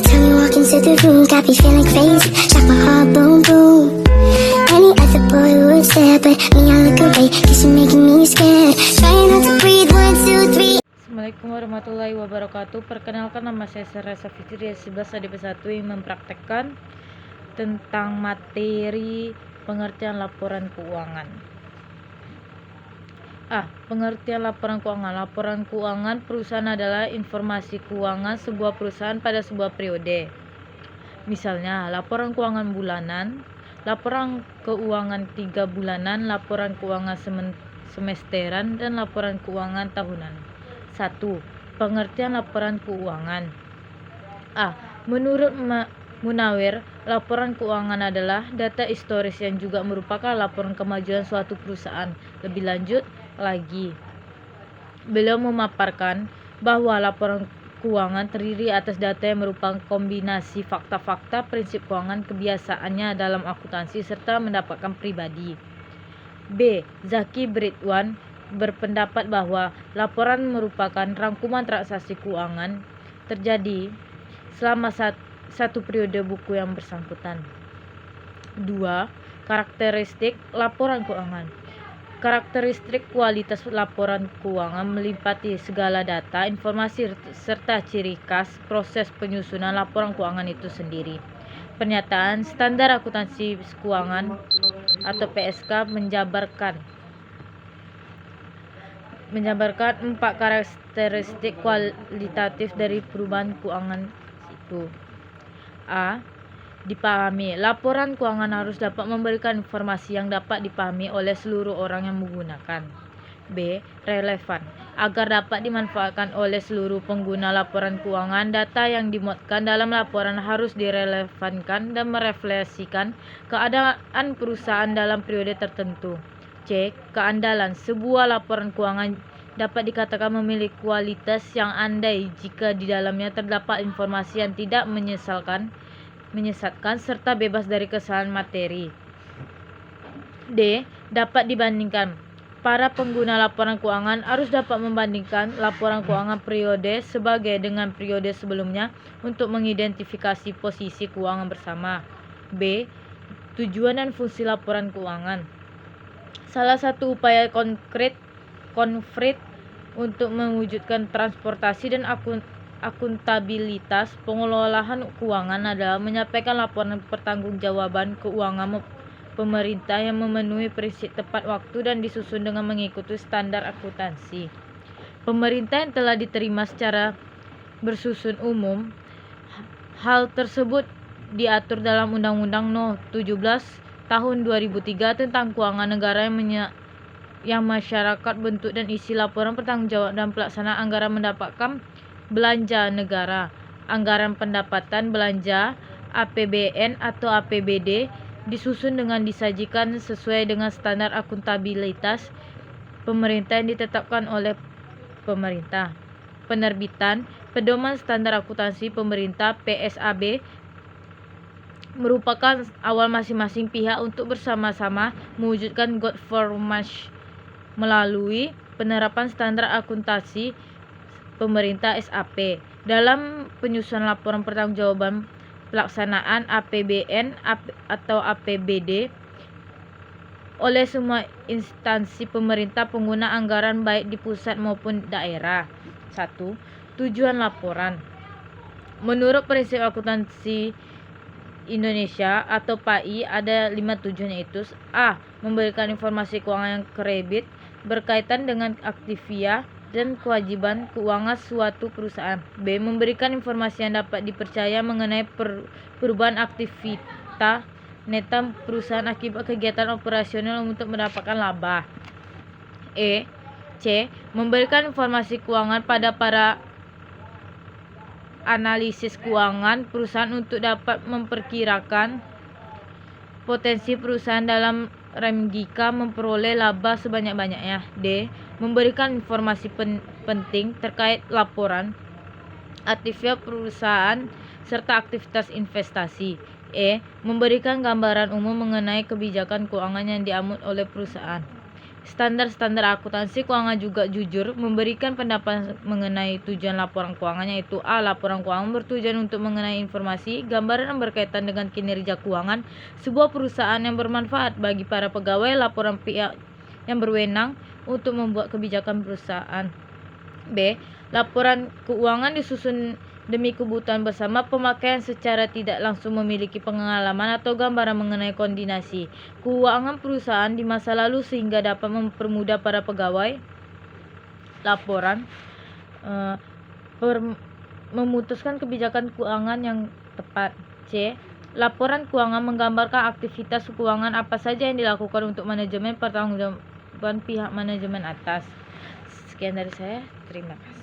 time you walk into the room, got me feeling crazy, shot my heart boom boom. Any other boy would stare, but me I look away, cause you're making me scared. Trying not to breathe, 1, 2, 3. Assalamualaikum warahmatullahi wabarakatuh. Perkenalkan, nama saya Sarah Safitri dari 11 ADP1 yang mempraktekkan tentang materi pengertian laporan keuangan. Pengertian laporan keuangan. Laporan keuangan perusahaan adalah informasi keuangan sebuah perusahaan pada sebuah periode. Misalnya, laporan keuangan bulanan, laporan keuangan 3 bulanan, laporan keuangan semesteran, dan laporan keuangan tahunan. 1. Pengertian laporan keuangan. Menurut Munawir, laporan keuangan adalah data historis yang juga merupakan laporan kemajuan suatu perusahaan. Lebih lanjut lagi, beliau memaparkan bahwa laporan keuangan terdiri atas data yang merupakan kombinasi fakta-fakta, prinsip keuangan, kebiasaannya dalam akuntansi, serta mendapatkan pribadi. B. Zaki Bridwan berpendapat bahwa laporan merupakan rangkuman transaksi keuangan terjadi selama satu periode buku yang bersangkutan. 2. Karakteristik laporan keuangan. Karakteristik kualitas laporan keuangan meliputi segala data, informasi, serta ciri khas proses penyusunan laporan keuangan itu sendiri. Pernyataan Standar Akuntansi Keuangan atau PSK menjabarkan 4 karakteristik kualitatif dari perubahan keuangan itu. Dipahami. Laporan keuangan harus dapat memberikan informasi yang dapat dipahami oleh seluruh orang yang menggunakan. B. Relevan. Agar dapat dimanfaatkan oleh seluruh pengguna laporan keuangan, data yang dimuatkan dalam laporan harus direlevankan dan merefleksikan keadaan perusahaan dalam periode tertentu. C. Keandalan. Sebuah laporan keuangan dapat dikatakan memiliki kualitas yang andai jika di dalamnya terdapat informasi yang tidak menyesatkan serta bebas dari kesalahan materi. D. Dapat dibandingkan. Para pengguna laporan keuangan harus dapat membandingkan laporan keuangan periode sebagai dengan periode sebelumnya untuk mengidentifikasi posisi keuangan bersama. B. Tujuan dan fungsi laporan keuangan. Salah satu upaya konkret untuk mewujudkan transportasi dan akuntabilitas pengelolaan keuangan adalah menyampaikan laporan pertanggungjawaban keuangan pemerintah yang memenuhi prinsip tepat waktu dan disusun dengan mengikuti standar akuntansi pemerintah yang telah diterima secara bersusun umum. Hal tersebut diatur dalam Undang-Undang No. 17 Tahun 2003 tentang Keuangan Negara yang masyarakat bentuk dan isi laporan pertanggungjawaban dan pelaksanaan anggaran mendapatkan belanja negara, anggaran pendapatan belanja, APBN atau APBD, disusun dengan disajikan sesuai dengan standar akuntabilitas pemerintah yang ditetapkan oleh pemerintah. Penerbitan Pedoman Standar Akuntansi Pemerintah (PSAB) merupakan awal masing-masing pihak untuk bersama-sama mewujudkan good performance melalui penerapan standar akuntansi pemerintah (SAP) dalam penyusunan laporan pertanggungjawaban pelaksanaan APBN atau APBD oleh semua instansi pemerintah pengguna anggaran baik di pusat maupun daerah. 1. Tujuan laporan. Menurut prinsip akuntansi Indonesia atau PAI ada 5 tujuan, yaitu memberikan informasi keuangan yang kredit berkaitan dengan aktivitas dan kewajiban keuangan suatu perusahaan. B. Memberikan informasi yang dapat dipercaya mengenai perubahan aktivitas neta perusahaan akibat kegiatan operasional untuk mendapatkan laba. C. Memberikan informasi keuangan pada para analisis keuangan perusahaan untuk dapat memperkirakan potensi perusahaan dalam jika memperoleh laba sebanyak-banyaknya. D. Memberikan informasi penting terkait laporan aktivitas perusahaan serta aktivitas investasi. E. Memberikan gambaran umum mengenai kebijakan keuangan yang diambil oleh perusahaan. Standar-standar akuntansi keuangan juga jujur, memberikan pendapat mengenai tujuan laporan keuangan, yaitu A. Laporan keuangan bertujuan untuk mengenai informasi, gambaran yang berkaitan dengan kinerja keuangan sebuah perusahaan yang bermanfaat bagi para pegawai. Laporan pihak yang berwenang untuk membuat kebijakan perusahaan. B. Laporan keuangan disusun demi kebutuhan bersama, pemakaian secara tidak langsung memiliki pengalaman atau gambaran mengenai kondisi keuangan perusahaan di masa lalu sehingga dapat mempermudah para pegawai. Laporan memutuskan kebijakan keuangan yang tepat. C. Laporan keuangan menggambarkan aktivitas keuangan apa saja yang dilakukan untuk manajemen pertanggungjawaban pihak manajemen atas. Sekian dari saya, terima kasih.